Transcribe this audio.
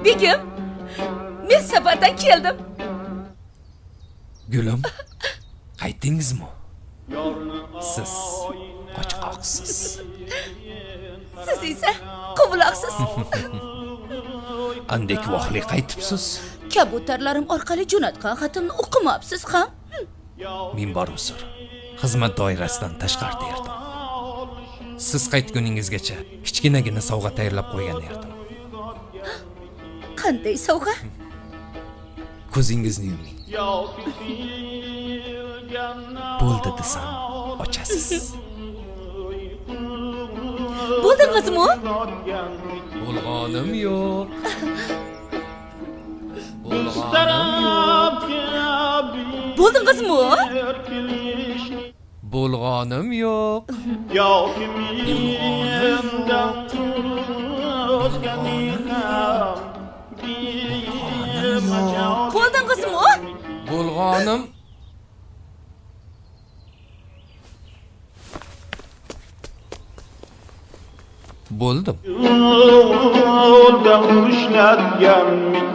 Begim, men safardan keldim. Gulim, qaytdingizmi? Siz qochqoqsiz. Siz esa qubuloqsiz. Andek vaqtli qaytibsiz. Kabutarlarim orqali jo'natgan xatimni o'qimabsiz ham? Men bor uzr. Xizmat doirasidan tashqarida erdim. Siz qaytguningizgacha kichkinagina sovg'a tayyorlab qo'ygan edim. Qanday sovg'a? Ko'zingizni yuming. Bo'ldi desam, ochasiz. Bo'ldingizmi? Bo'lg'anim yo'q. Bo'lg'anim yo'q. Bo'ldingizmi? Bo'lg'anim yo'q. Bo'ldingizmi? Bo'lg'anim. Bo'ldim. Yo'lda urishladiganmikin